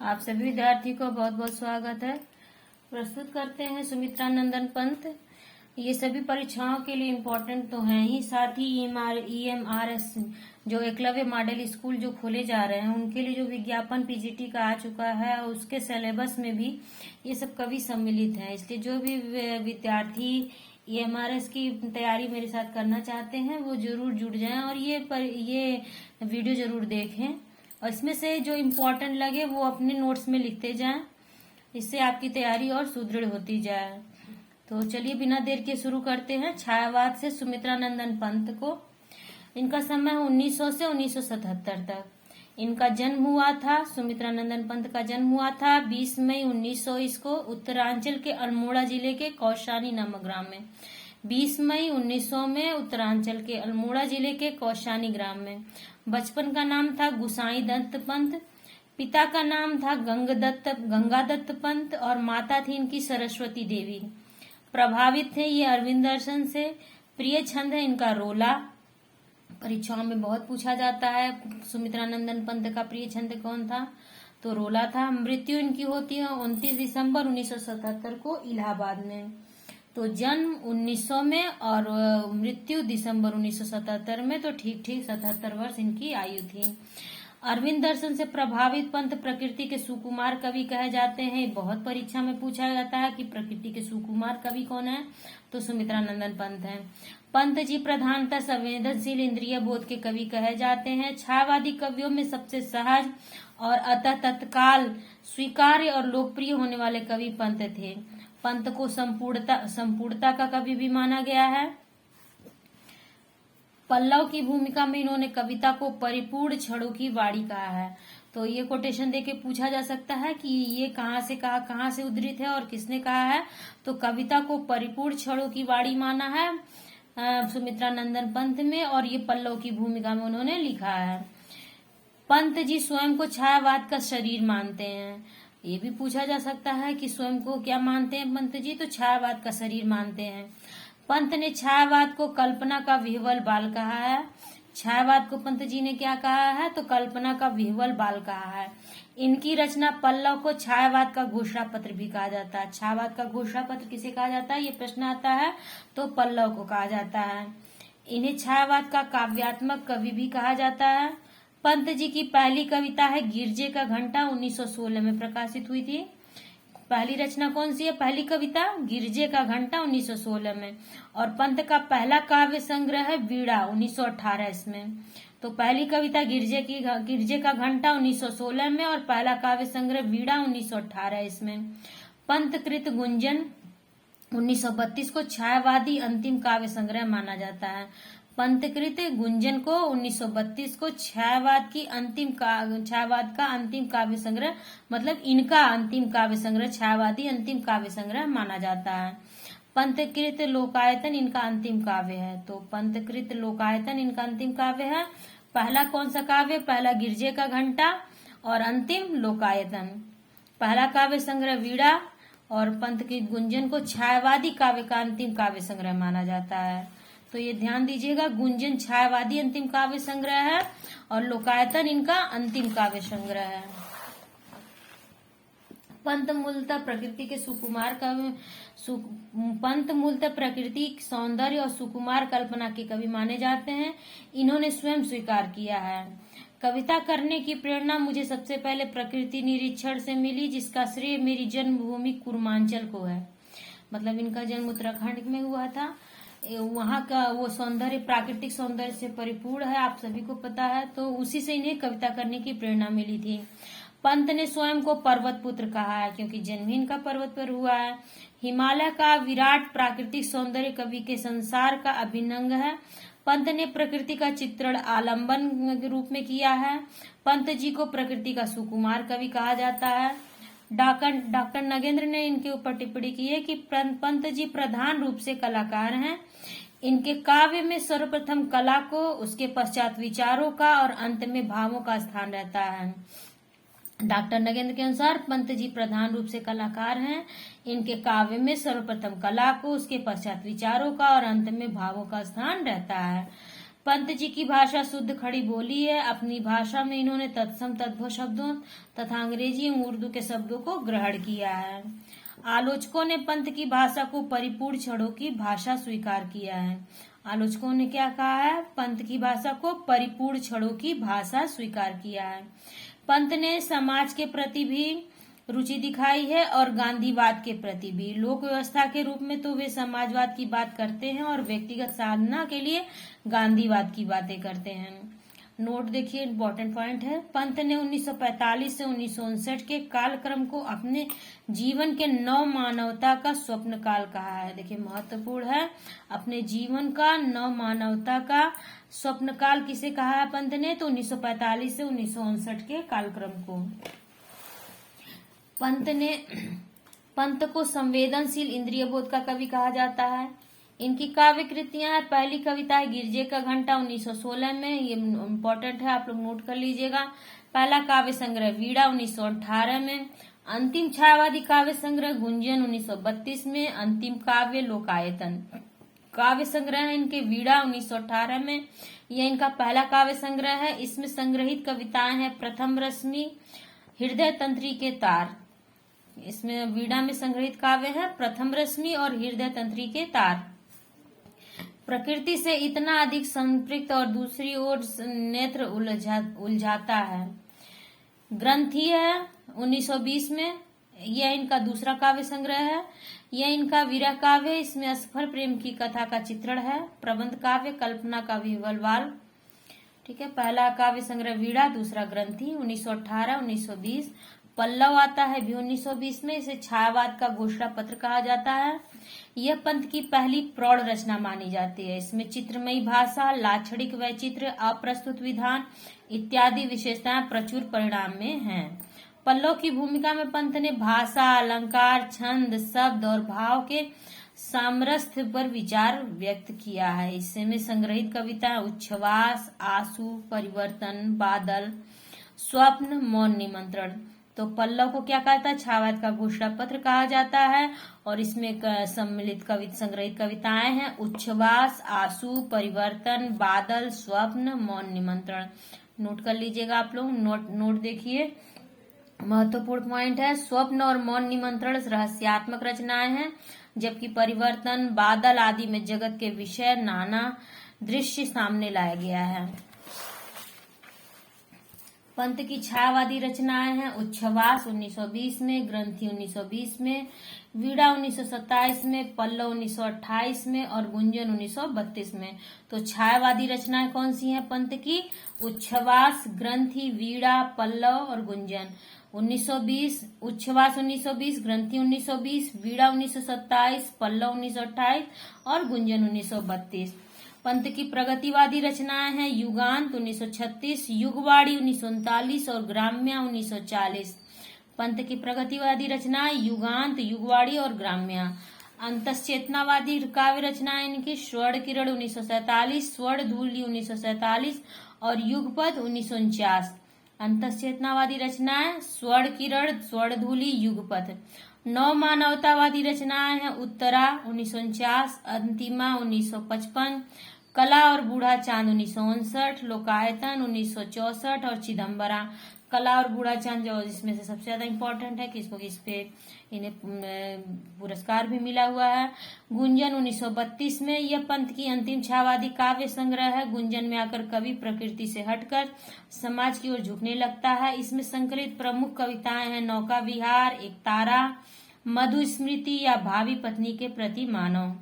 आप सभी विद्यार्थी को बहुत बहुत स्वागत है। प्रस्तुत करते हैं सुमित्रा नंदन पंत। ये सभी परीक्षाओं के लिए इम्पोर्टेंट तो हैं ही, साथ ही EMRS जो एकलव्य मॉडल स्कूल जो खोले जा रहे हैं उनके लिए जो विज्ञापन PGT का आ चुका है और उसके सिलेबस में भी ये सब कवि सम्मिलित हैं। इसलिए जो भी विद्यार्थी EMRS की तैयारी मेरे साथ करना चाहते हैं वो जरूर जुड़ जाएं और ये वीडियो जरूर देखें और इसमें से जो इम्पोर्टेंट लगे वो अपने नोट्स में लिखते जाएं। इससे आपकी तैयारी और सुदृढ़ होती जाए। तो चलिए बिना देर के शुरू करते हैं। छायावाद से सुमित्रा नंदन पंत को, इनका समय 1900 से 1977 तक इनका जन्म हुआ था। सुमित्रा नंदन पंत का जन्म हुआ था 20 मई 1920 को उत्तरांचल के अल्मोड़ा जिले के कौशानी नामक ग्राम में। 20 मई 1900 में उत्तरांचल के अल्मोड़ा जिले के कौशानी ग्राम में। बचपन का नाम था गुसाई दत्त पंत, पिता का नाम था गंगा दत्त पंत और माता थी इनकी सरस्वती देवी। प्रभावित थे ये अरविंद दर्शन से। प्रिय छंद है इनका रोला। परीक्षाओं में बहुत पूछा जाता है सुमित्रा नंदन पंत का प्रिय छंद कौन था, तो रोला था। मृत्यु इनकी होती है 29 दिसंबर 1977 को इलाहाबाद में। तो जन्म 1900 में और मृत्यु दिसंबर 1977 में, तो ठीक 77 वर्ष इनकी आयु थी। अरविंद दर्शन से प्रभावित पंत प्रकृति के सुकुमार कवि कहे जाते हैं। बहुत परीक्षा में पूछा जाता है कि प्रकृति के सुकुमार कवि कौन है, तो सुमित्रा नंदन पंत हैं। पंत जी प्रधानतः संवेदनशील इंद्रिय बोध के कवि कहे जाते हैं। छायावादी कवियों में सबसे सहज और अतः तत्काल स्वीकार्य और लोकप्रिय होने वाले कवि पंत थे। पंत को संपूर्णता का कवि भी माना गया है। पल्लव की भूमिका में इन्होंने कविता को परिपूर्ण छड़ों की वाणी कहा है। तो ये कोटेशन देके पूछा जा सकता है कि ये कहाँ से उद्धृत है और किसने कहा है, तो कविता को परिपूर्ण छड़ों की वाणी माना है सुमित्रा नंदन पंत में, और ये पल्लव की भूमिका में उन्होंने लिखा है। पंत जी स्वयं को छायावाद का शरीर मानते हैं। ये भी पूछा जा सकता है कि स्वयं को क्या मानते हैं पंत जी, तो छायावाद का शरीर मानते हैं। पंत ने छायावाद को कल्पना का विह्वल बाल कहा है। छायावाद को पंत जी ने क्या कहा है, तो कल्पना का विह्वल बाल कहा है। इनकी रचना पल्लव को छायावाद का घोषणा पत्र भी कहा जाता है। छायावाद का घोषणा पत्र किसे कहा जाता है, ये प्रश्न आता है, तो पल्लव को कहा जाता है। इन्हें छायावाद का काव्यात्मक कवि भी कहा जाता है। पंत जी की पहली कविता है गिरजे का घंटा, 1916 में प्रकाशित हुई थी। पहली रचना कौन सी है, पहली कविता गिरजे का घंटा 1916 में। और पंत का पहला काव्य संग्रह है वीणा, 1918 इसमें। तो पहली कविता गिरजे का घंटा 1916 में और पहला काव्य संग्रह वीणा 1918 इसमें। पंत कृत गुंजन 1932 को छायावादी अंतिम काव्य संग्रह माना जाता है। पंतकृत गुंजन को 1932 को छायावाद का अंतिम काव्य संग्रह, मतलब इनका अंतिम काव्य संग्रह, छायावादी अंतिम काव्य संग्रह माना जाता है। पंतकृत लोकायतन इनका अंतिम काव्य है। तो पंतकृत लोकायतन इनका अंतिम काव्य है। पहला कौन सा काव्य, पहला गिरजे का घंटा और अंतिम लोकायतन। पहला काव्य संग्रह वीणा और पंतकृत गुंजन को छायावादी काव्य का अंतिम काव्य संग्रह माना जाता है। तो ये ध्यान दीजिएगा, गुंजन छायावादी अंतिम काव्य संग्रह है और लोकायतन इनका अंतिम काव्य संग्रह है। पंत मूलतः प्रकृति के पंत मूलतः प्रकृति सौंदर्य और सुकुमार कल्पना के कवि माने जाते हैं। इन्होंने स्वयं स्वीकार किया है, कविता करने की प्रेरणा मुझे सबसे पहले प्रकृति निरीक्षण से मिली, जिसका श्रेय मेरी जन्मभूमि कुर्मांचल को है। मतलब इनका जन्म उत्तराखंड में हुआ था। वहां का वो सौंदर्य प्राकृतिक सौंदर्य से परिपूर्ण है, आप सभी को पता है। तो उसी से इन्हें कविता करने की प्रेरणा मिली थी। पंत ने स्वयं को पर्वत पुत्र कहा है, क्योंकि जन्म ही इनका पर्वत पर हुआ है। हिमालय का विराट प्राकृतिक सौंदर्य कवि के संसार का अभिन्न अंग है। पंत ने प्रकृति का चित्रण आलंबन के रूप में किया है। पंत जी को प्रकृति का सुकुमार कवि कहा जाता है। डॉक्टर नगेंद्र ने इनके ऊपर टिप्पणी की है कि पंत जी प्रधान रूप से कलाकार हैं। इनके काव्य में सर्वप्रथम कला को, उसके पश्चात विचारों का और अंत में भावों का स्थान रहता है। डॉक्टर नगेंद्र के अनुसार पंत जी प्रधान रूप से कलाकार हैं। इनके काव्य में सर्वप्रथम कला को, उसके पश्चात विचारों का और अंत में भावों का स्थान रहता है। पंत जी की भाषा शुद्ध खड़ी बोली है। अपनी भाषा में इन्होंने तत्सम तद्भव शब्दों तथा अंग्रेजी एवं उर्दू के शब्दों को ग्रहण किया है। आलोचकों ने पंत की भाषा को परिपूर्ण छड़ों की भाषा स्वीकार किया है। आलोचकों ने क्या कहा है? पंत की भाषा को परिपूर्ण छड़ों की भाषा स्वीकार किया है। पंत ने समाज के प्रति भी रुचि दिखाई है और गांधीवाद के प्रति भी। लोक व्यवस्था के रूप में तो वे समाजवाद की बात करते हैं और व्यक्तिगत साधना के लिए गांधीवाद की बातें करते हैं। नोट देखिए, इंपॉर्टेंट पॉइंट है। पंत ने 1945 से 1959 के कालक्रम को अपने जीवन के नव मानवता का स्वप्न काल कहा है। देखिए, महत्वपूर्ण है। अपने जीवन का नव मानवता का स्वप्न काल किसे कहा है पंत ने? तो 1945 से 1959 के कालक्रम को। पंत को संवेदनशील इंद्रिय बोध का कवि कहा जाता है। इनकी काव्य कृतियां हैं। पहली कविता है गिरजे का घंटा 1916 में, ये इम्पोर्टेंट है, आप लोग नोट कर लीजिएगा। पहला काव्य संग्रह वीड़ा 1918 में। अंतिम छायावादी काव्य संग्रह गुंजन 1932 में। अंतिम काव्य लोकायतन काव्य संग्रह है इनके वीड़ा 1918 में। यह इनका पहला काव्य संग्रह है। इसमें संग्रहित कविताएं हैं प्रथम रश्मि, हृदय तंत्री के तार। इसमें वीड़ा में संग्रहित काव्य है प्रथम रश्मि और हृदय तंत्री के तार। प्रकृति से इतना अधिक संपृक्त और दूसरी ओर नेत्र उलझाता है। ग्रंथी है 1920 में। यह इनका दूसरा काव्य संग्रह है। यह इनका विरह काव्य है। इसमें असफल प्रेम की कथा का चित्रण है। प्रबंध काव्य कल्पना का विवलवाल। ठीक है, पहला काव्य संग्रह वीड़ा, दूसरा ग्रंथी 1918 1920। पल्लव आता है भी 1920 में। इसे छायावाद का घोषणा पत्र कहा जाता है। यह पंत की पहली प्रौढ़ रचना मानी जाती है। इसमें चित्रमयी भाषा, लाक्षणिक वैचित्र, अप्रस्तुत विधान इत्यादि विशेषताएं प्रचुर परिणाम में हैं। पल्लव की भूमिका में पंत ने भाषा, अलंकार, छंद, शब्द और भाव के सामरस्थ पर विचार व्यक्त किया है। इसमें संग्रहित कविताएं उच्छ्वास, आंसू, परिवर्तन, बादल, स्वप्न, मौन निमंत्रण। तो पल्लव को क्या कहता है? छायावाद का घोषणा पत्र कहा जाता है। और इसमें सम्मिलित संग्रहित कविताएं हैं उच्छ्वास, आंसू, परिवर्तन, बादल, स्वप्न, मौन निमंत्रण। नोट कर लीजिएगा आप लोग। नोट देखिए, महत्वपूर्ण पॉइंट है। स्वप्न और मौन निमंत्रण रहस्यात्मक रचनाएं हैं, जबकि परिवर्तन, बादल आदि में जगत के विषय, नाना दृश्य सामने लाया गया है। पंत की छायावादी रचनाएं हैं उच्छ्वास 1920 में, ग्रंथी 1920 में, वीड़ा 1927 में, पल्लव 1928 में और गुंजन 1932 में। तो छायावादी रचनाएं कौन सी हैं पंत की? उच्छ्वास, ग्रंथी, वीड़ा, पल्लव और गुंजन। 1920 उच्छ्वास 1920, ग्रंथी 1920, वीड़ा 1927, पल्लव 1928 और गुंजन 1932। पंत की प्रगतिवादी रचनाएं हैं युगांत 1936, युगवाड़ी 1939 और ग्राम्या 1940। पंत की प्रगतिवादी रचनाएं युगांत, युगवाड़ी और ग्राम्या। अंतश्चेतनावादी काव्य रचनाएं इनकी स्वर्ण किरण 1947, स्वर्ण धूलि 1947 और युगपद 1949। अंतश्चेतनावादी रचनाएं स्वर्ण किरण, स्वर्ण धूलि, युगपथ। नव मानवतावादी रचनाएं हैं उत्तरा 1949, अंतिमा 1955, कला और बूढ़ा चांद 1959, लोकायतन 1964 और चिदम्बरा। कला और बूढ़ा चांद जो इसमें से सबसे ज्यादा इम्पोर्टेंट है, किसको इस पे इन्हें पुरस्कार भी मिला हुआ है। गुंजन 1932 में। यह पंत की अंतिम छायावादी काव्य संग्रह है। गुंजन में आकर कवि प्रकृति से हटकर समाज की ओर झुकने लगता है। इसमें संकलित प्रमुख कविताएं हैं नौका विहार, एक तारा, मधु स्मृति या भावी पत्नी के प्रति मानव।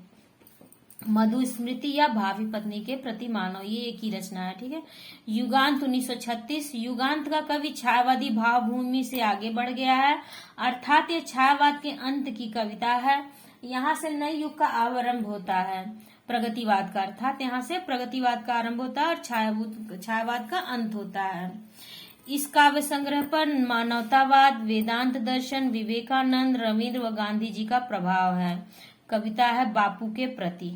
मधु स्मृति या भावी पत्नी के प्रति मानव, ये एक ही रचना है। ठीक है। युगांत 1936। युगांत का कवि छायावादी भावभूमि से आगे बढ़ गया है, अर्थात ये छायावाद के अंत की कविता है। यहाँ से नए युग का आरंभ होता है प्रगतिवाद का, अर्थात यहाँ से प्रगतिवाद का आरंभ होता है और छायावाद का अंत होता है। इस काव्य संग्रह पर मानवतावाद, वेदांत दर्शन, विवेकानंद, रविंद्र व गांधी जी का प्रभाव है। कविता है बापू के प्रति।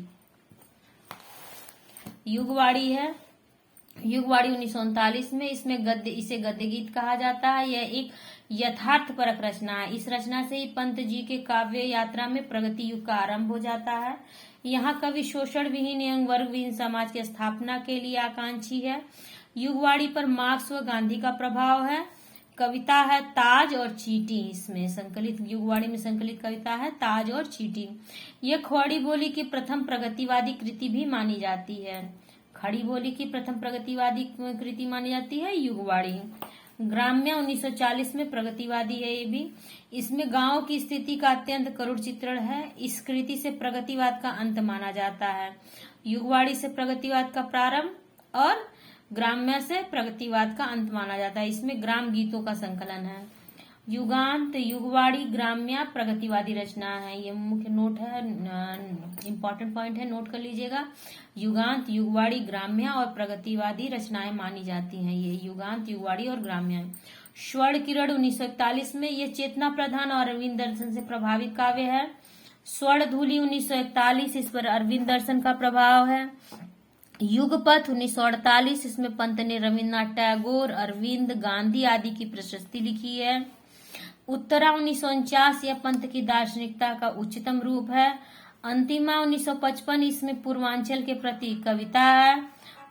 युगवाड़ी है युगवाड़ी 1939 में, इसमें इसे गद्य गीत कहा जाता है। यह एक यथार्थ परक रचना है। इस रचना से ही पंत जी के काव्य यात्रा में प्रगति युग का आरंभ हो जाता है। यहाँ कवि शोषण विहीन एवं वर्ग विहीन समाज की स्थापना के लिए आकांक्षी है। युगवाड़ी पर मार्क्स व गांधी का प्रभाव है। कविता है ताज और चींटी, इसमें संकलित युगवाड़ी में संकलित कविता है ताज और चींटी। यह खड़ी बोली की प्रथम प्रगतिवादी कृति भी मानी जाती है। खड़ी बोली की प्रथम प्रगतिवादी कृति मानी जाती है युगवाड़ी। ग्राम्य 1940 में प्रगतिवादी है ये भी। इसमें गांव की स्थिति का अत्यंत करुण चित्रण है। इस कृति से प्रगतिवाद का अंत माना जाता है। युगवाड़ी से प्रगतिवाद का प्रारंभ और ग्राम्य से प्रगतिवाद का अंत माना जाता है। इसमें ग्राम गीतों का संकलन है। युगांत युगवाड़ी ग्राम्य प्रगतिवादी रचना है। ये मुख्य नोट है, इंपॉर्टेंट पॉइंट है, नोट कर लीजिएगा। युगांत युगवाड़ी ग्राम्य और प्रगतिवादी रचनाएं मानी जाती हैं। ये युगांत युगवाड़ी और ग्राम्य। स्वर्ण किरण 1941 में, ये चेतना प्रधान और अरविंद दर्शन से प्रभावित काव्य है। स्वर्ण धूलि 1941, इस पर अरविंद दर्शन का प्रभाव है। युगपथ 1948, इसमें पंत ने रविन्द्रनाथ टैगोर, अरविंद, गांधी आदि की प्रशस्ति लिखी है। उत्तरा 1949, यह पंत की दार्शनिकता का उच्चतम रूप है। अंतिमा 1955, इसमें पूर्वांचल के प्रति कविता है।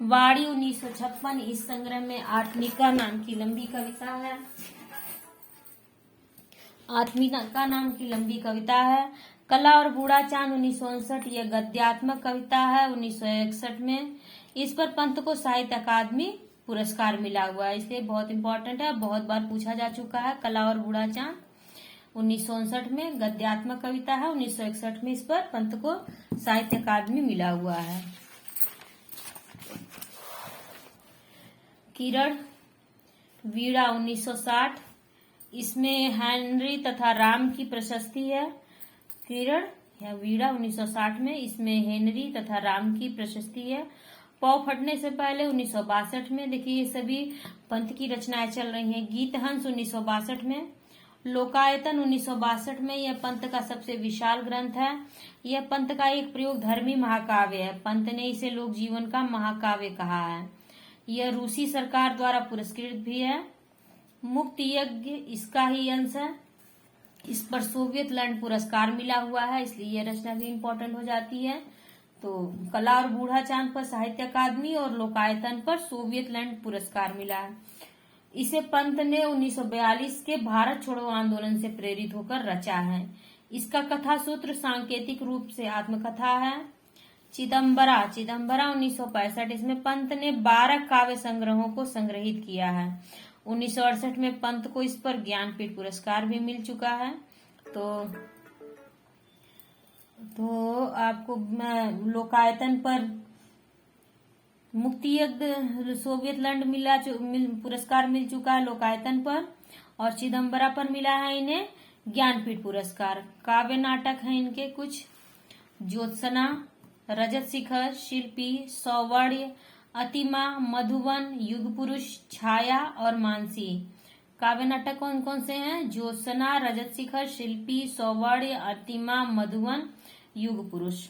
वाड़ी 1956, इस संग्रह में आत्मिका नाम की लंबी कविता है। आत्मिका नाम की लंबी कविता है। कला और बूढ़ा चांद 1959, यह गद्यात्मक कविता है। 1961 में इस पर पंत को साहित्य अकादमी पुरस्कार मिला हुआ है, इसलिए बहुत इंपॉर्टेंट है, बहुत बार पूछा जा चुका है। कला और बूढ़ा चांद 1959 में गद्यात्मक कविता है। 1961 में इस पर पंत को साहित्य अकादमी मिला हुआ है। किरण वीणा 1960, इसमें हेनरी तथा राम की प्रशस्ति है। किरण या वीणा 1960 में, इसमें हेनरी तथा राम की प्रशस्ति है। पौ फटने से पहले 1962 में, देखिए ये सभी पंत की रचनाएं चल रही हैं। गीत हंस 1962 में। लोकायतन 1962 में, यह पंत का सबसे विशाल ग्रंथ है। यह पंत का एक प्रयोग धर्मी महाकाव्य है। पंत ने इसे लोक जीवन का महाकाव्य कहा है। यह रूसी सरकार द्वारा पुरस्कृत भी है। मुक्त यज्ञ इसका ही अंश है। इस पर सोवियत लैंड पुरस्कार मिला हुआ है, इसलिए यह रचना भी इम्पोर्टेंट हो जाती है। तो कला और बूढ़ा चांद पर साहित्य अकादमी और लोकायतन पर सोवियत लैंड पुरस्कार मिला है। इसे पंत ने 1942 के भारत छोड़ो आंदोलन से प्रेरित होकर रचा है। इसका कथा सूत्र सांकेतिक रूप से आत्मकथा है। चिदम्बरा 1965, इसमें पंत ने 12 काव्य संग्रहों को संग्रहित किया है। 1968 में पंत को इस पर ज्ञानपीठ पुरस्कार भी मिल चुका है। तो आपको लोकायतन पर मुक्ति यज्ञ सोवियत लैंड पुरस्कार मिल चुका है लोकायतन पर, और चिदम्बरा पर मिला है इन्हें ज्ञानपीठ पुरस्कार। काव्य नाटक हैं इनके कुछ: ज्योत्सना, रजत शिखर, शिल्पी, सौवर्य, अतिमा, मधुवन, युग पुरुष, छाया और मानसी। काव्य नाटक कौन कौन से हैं? ज्योत्सना, रजत शिखर, शिल्पी, सौवर्य, अतिमा, मधुवन, युग पुरुष।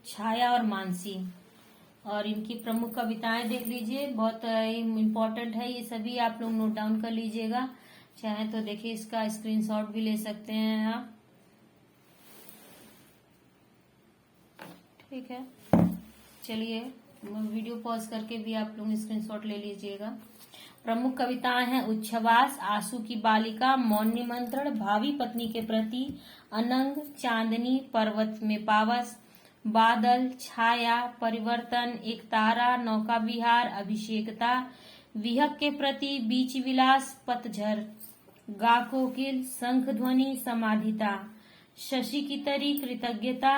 छाया और मानसी। और इनकी प्रमुख कविताएं देख लीजिए, बहुत इम्पोर्टेंट है ये सभी, आप लोग नोट डाउन कर लीजिएगा। चाहे तो देखिए इसका स्क्रीनशॉट भी ले सकते हैं आप। ठीक है, चलिए वीडियो पॉज करके भी आप लोग स्क्रीनशॉट ले लीजिएगा। प्रमुख कविताएं हैं: उच्छ्वास, आंसू की बालिका, मौन निमंत्रण, भावी पत्नी के प्रति, अनंग, चांदनी, पर्वत में पावस, बादल, छाया, परिवर्तन, एक तारा, नौका विहार, अभिषेकता, विहक के प्रति, बीच विलास, पतझड़, गा कोकिल, शंख ध्वनि, समाधिता, शशि की तरी, कृतज्ञता,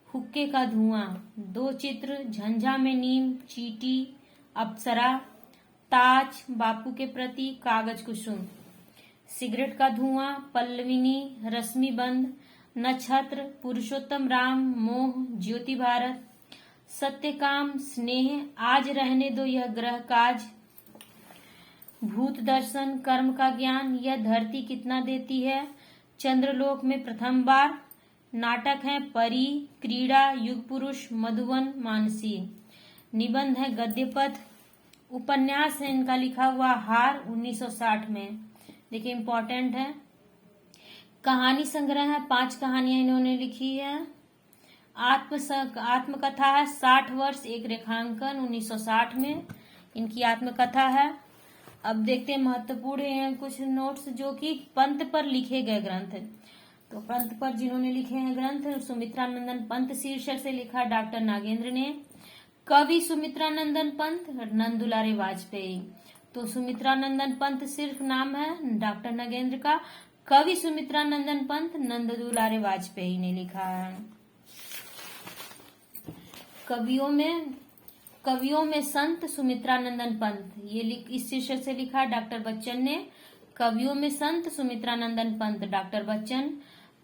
हुक्के का धुआं, दो चित्र, झंझा में नीम, चीटी, अप्सरा, ताज, बापू के प्रति, कागज कुसुम, सिगरेट का धुआं, पल्लविनी, रश्मि बंद, नक्षत्र, पुरुषोत्तम राम, मोह, ज्योति भारत, सत्यकाम, स्नेह, आज रहने दो यह ग्रह काज, भूत दर्शन, कर्म का ज्ञान, यह धरती कितना देती है, चंद्रलोक में प्रथम बार, नाटक है परी, क्रीड़ा, युग पुरुष, मधुवन, मानसी। निबंध है गद्यपद। उपन्यास है इनका लिखा हुआ हार 1960 में। देखिए इम्पोर्टेंट है। कहानी संग्रह है, 5 कहानियां इन्होंने लिखी है। आत्मकथा है 60 वर्ष एक रेखांकन 1960 में इनकी आत्मकथा है। अब देखते हैं महत्वपूर्ण कुछ नोट्स जो कि पंत पर लिखे गए ग्रंथ है। तो पंत पर जिन्होंने लिखे हैं ग्रंथ, सुमित्रानंदन पंत शीर्षक से लिखा डॉक्टर नागेंद्र ने। कवि सुमित्रानंदन पंत, नंदुलारे वाजपेयी। तो सुमित्रानंदन पंत सिर्फ नाम है डॉक्टर नागेंद्र का, कवि सुमित्रानंदन पंत नंदुलारे वाजपेयी ने लिखा है। कवियों में संत सुमित्रानंदन पंत, ये इस शीर्षक से लिखा डॉक्टर बच्चन ने। कवियों में संत सुमित्रानंदन पंत डॉक्टर बच्चन।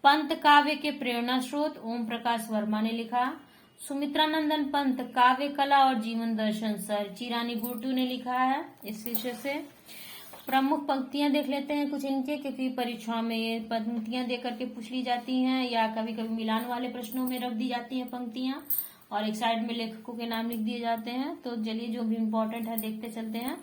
पंत काव्य के प्रेरणा स्रोत ओम प्रकाश वर्मा ने लिखा। सुमित्रानंदन पंत काव्य कला और जीवन दर्शन सर चिरानी गुर्टू ने लिखा है इस शीर्षक से। प्रमुख पंक्तियां देख लेते हैं कुछ इनके, क्योंकि परीक्षाओं में ये पंक्तियां दे करके पूछ ली जाती हैं या कभी कभी मिलान वाले प्रश्नों में रख दी जाती हैं पंक्तियां, और एक साइड में लेखकों के नाम लिख दिए जाते हैं। तो चलिए जो भी इम्पोर्टेंट है देखते चलते हैं।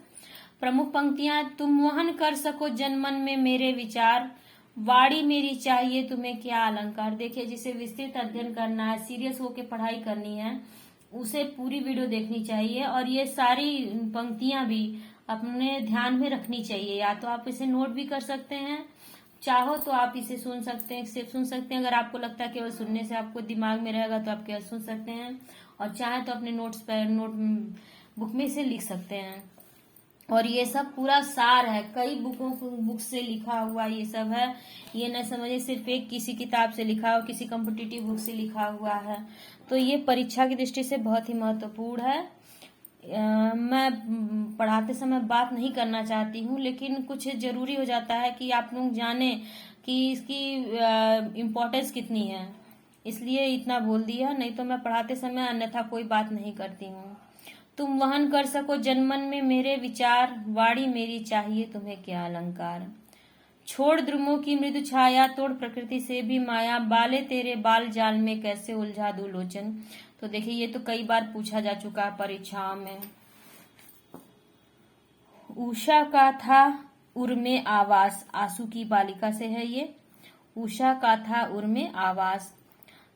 प्रमुख पंक्तियां, तुम वहन कर सको जनमन में मेरे विचार, वाणी मेरी चाहिए तुम्हें क्या अलंकार। देखिए जिसे विस्तृत अध्ययन करना है, सीरियस होकर पढ़ाई करनी है, उसे पूरी वीडियो देखनी चाहिए और ये सारी पंक्तियां भी अपने ध्यान में रखनी चाहिए। या तो आप इसे नोट भी कर सकते हैं, चाहो तो आप इसे सुन सकते हैं, सिर्फ सुन सकते हैं। अगर आपको लगता है केवल सुनने से आपको दिमाग में रहेगा तो आप केवल सुन सकते हैं, और चाहे तो अपने नोट बुक में से लिख सकते हैं। और ये सब पूरा सार है, कई बुक से लिखा हुआ ये सब है। ये न समझे सिर्फ एक किसी किताब से लिखा हो, किसी कॉम्पिटिटिव बुक से लिखा हुआ है। तो ये परीक्षा की दृष्टि से बहुत ही महत्वपूर्ण है। मैं पढ़ाते समय बात नहीं करना चाहती हूँ, लेकिन कुछ जरूरी हो जाता है कि आप लोग जाने कि इसकी इम्पोर्टेंस कितनी है, इसलिए इतना बोल दिया। नहीं तो मैं पढ़ाते समय अन्यथा कोई बात नहीं करती हूँ। तुम वहन कर सको जनमन में मेरे विचार, वाणी मेरी चाहिए तुम्हें क्या अलंकार। छोड़ द्रुमों की मृदु छाया, तोड़ प्रकृति से भी माया, बाले तेरे बाल जाल में कैसे उलझा दूं लोचन। तो देखिए ये तो कई बार पूछा जा चुका है परीक्षाओं में। उषा का था उर्मे आवास, आंसू की बालिका से है ये। उषा का था उर्मे आवास,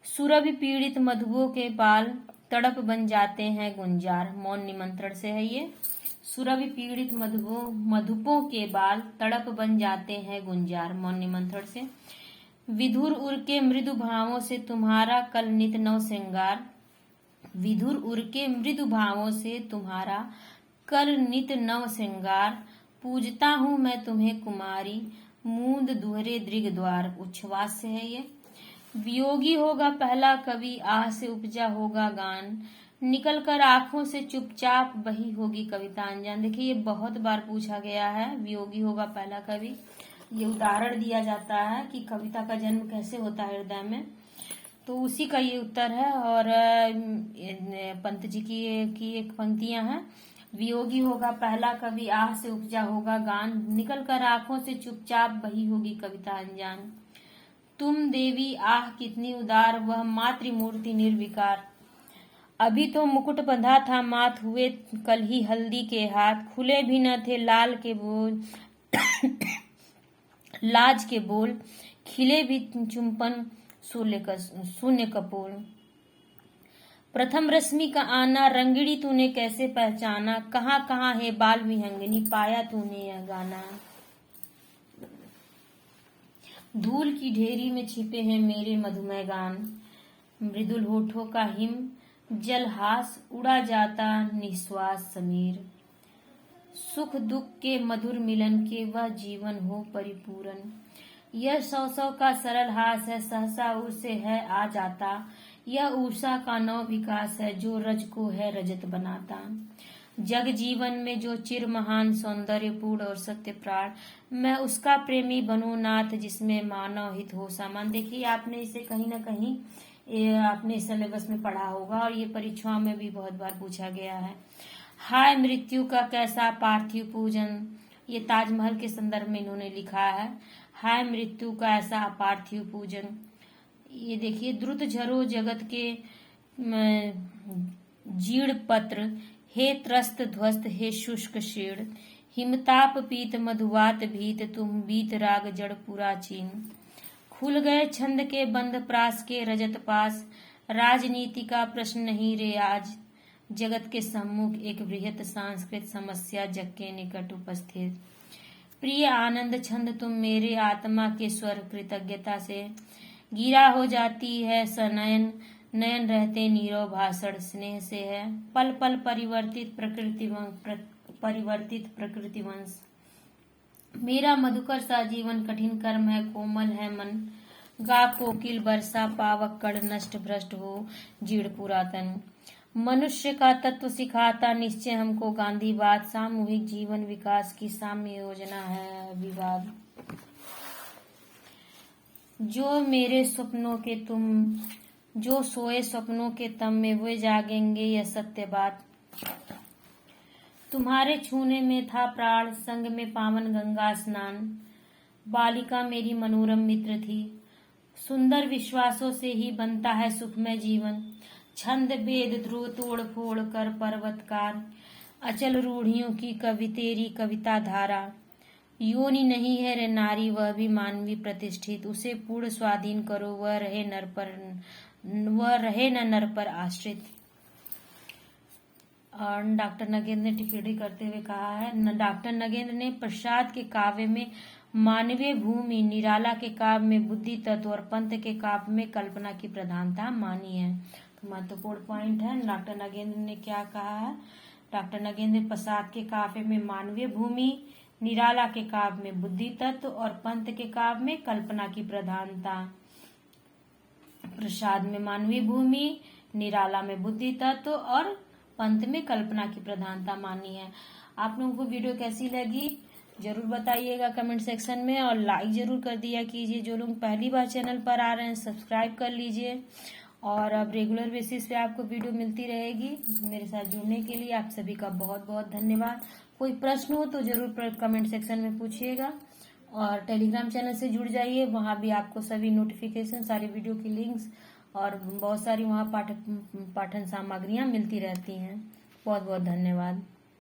सुरभि पीड़ित मधुओं के बाल, तड़प बन जाते हैं गुंजार, मौन निमंत्रण से है ये। सुरभि पीड़ित मधुपों के बाल, तड़प बन जाते हैं गुंजार, मौन निमंत्रण से। विधुर उर के मृदु भावों से तुम्हारा कल नित नव श्रृंगार, विधुर उर के मृदु भावों से तुम्हारा कल नित नव श्रृंगार, पूजता हूँ मैं तुम्हें कुमारी, मूंद दुहरे दृग द्वार, उच्छ्वास से है ये। वियोगी होगा पहला कवि, आह से उपजा होगा गान, निकल कर आंखों से चुपचाप बही होगी कविता अनजान। देखिए ये बहुत बार पूछा गया है, वियोगी होगा पहला कवि। ये उदाहरण दिया जाता है कि कविता का जन्म कैसे होता है हृदय में, तो उसी का ये उत्तर है। और पंत जी की एक पंक्तियां हैं, वियोगी होगा पहला कवि, आह से उपजा होगा गान, निकल कर आंखों से चुपचाप बही होगी कविता अनजान। तुम देवी आह कितनी उदार, वह मातृमूर्ति निर्विकार, अभी तो मुकुट बंधा था माथ, हुए कल ही हल्दी के हाथ, खुले भी न थे लाल के बोल लाज के बोल, खिले भी चुंबन शून्य कपोल। प्रथम रश्मि का आना, रंगड़ी तूने कैसे पहचाना, कहाँ कहाँ है बाल विहंगनी, पाया तूने यह गाना। धूल की ढेरी में छिपे हैं मेरे मधुमय गान, मृदुल होठों का हिम जलहास, उड़ा जाता निश्वास समीर, सुख दुख के मधुर मिलन के वह जीवन हो परिपूर्ण। यह सौ सौ का सरल हास है, सहसा उर से है आ जाता, यह उषा का नव विकास है, जो रज को है रजत बनाता। जग जीवन में जो चिर महान सौंदर्यपूर्ण और सत्य प्राण, मैं उसका प्रेमी बनूं नाथ, जिसमें मानव हित हो सामान। देखिए आपने इसे कहीं ना कहीं आपने सिलेबस में पढ़ा होगा और ये परीक्षाओं में भी बहुत बार पूछा गया है। हाय मृत्यु का कैसा पार्थिव पूजन, ये ताजमहल के संदर्भ में इन्होंने लिखा है। हाय मृत्यु का ऐसा पार्थिव पूजन, ये देखिए, द्रुत झरो जगत के जीर्ण पत्र, हे त्रस्त ध्वस्त हे शुष्क शीर्ण, हिमताप पीत मधुवात भीत, तुम बीत राग जड़ पूरा चीन। खुल गए छंद के बंद प्रास के रजत पास, राजनीति का प्रश्न नहीं रे आज, जगत के सम्मुख एक बृहत सांस्कृतिक समस्या जग के निकट उपस्थित। प्रिय आनंद छंद तुम मेरे आत्मा के स्वर कृतज्ञता से, गिरा हो जाती है सनयन, नयन रहते नीरव भाषण स्नेह से है, पल पल परिवर्तित प्रकृति वंश। मेरा मधुकर सा जीवन कठिन कर्म है, कोमल है मन, गा कोकिल बरसा पावक कण नष्ट भ्रष्ट हो जीर्ण पुरातन। मनुष्य का तत्व सिखाता निश्चय हमको गांधीवाद, सामूहिक जीवन विकास की साम्य योजना है विवाद। जो मेरे सपनों के तुम, जो सोए सपनों के तम में वे जागेंगे, यह सत्य बात। तुम्हारे छूने में था प्राण, संग में पावन गंगा स्नान, बालिका मेरी मनोरम मित्र थी, सुंदर विश्वासों से ही बनता है सुखमय जीवन। छंद वेद ध्रुव तोड़ फोड़ कर पर्वतकार, अचल रूढ़ियों की कवि तेरी कविता धारा। योनि नहीं है रे नारी वह भी मानवी प्रतिष्ठित, उसे पूर्ण स्वाधीन करो वह रहे न नर पर आश्रित। और डॉक्टर नगेंद्र ने टिप्पणी करते हुए कहा है, डॉक्टर नगेंद्र ने प्रसाद के काव्य में मानवीय भूमि, निराला के काव्य में बुद्धि तत्व और पंत के काव्य में कल्पना की प्रधानता मानी है। तो महत्वपूर्ण पॉइंट है, डॉक्टर नगेंद्र ने क्या कहा है। डॉक्टर नगेंद्र ने प्रसाद के काव्य में मानवीय भूमि, निराला के काव्य में बुद्धि तत्व और पंत के काव्य में कल्पना की प्रधानता। प्रसाद में मानवीय भूमि, निराला में बुद्धि तत्व और पंत में कल्पना की प्रधानता मानी है। आप लोगों को वीडियो कैसी लगी जरूर बताइएगा कमेंट सेक्शन में, और लाइक जरूर कर दिया कीजिए। जो लोग पहली बार चैनल पर आ रहे हैं सब्सक्राइब कर लीजिए, और अब रेगुलर बेसिस पे आपको वीडियो मिलती रहेगी। मेरे साथ जुड़ने के लिए आप सभी का बहुत बहुत धन्यवाद। कोई प्रश्न हो तो जरूर कमेंट सेक्शन में पूछिएगा, और टेलीग्राम चैनल से जुड़ जाइए, वहाँ भी आपको सभी नोटिफिकेशन, सारी वीडियो की लिंक्स और बहुत सारी वहाँ पाठन सामग्रियाँ मिलती रहती हैं। बहुत बहुत धन्यवाद।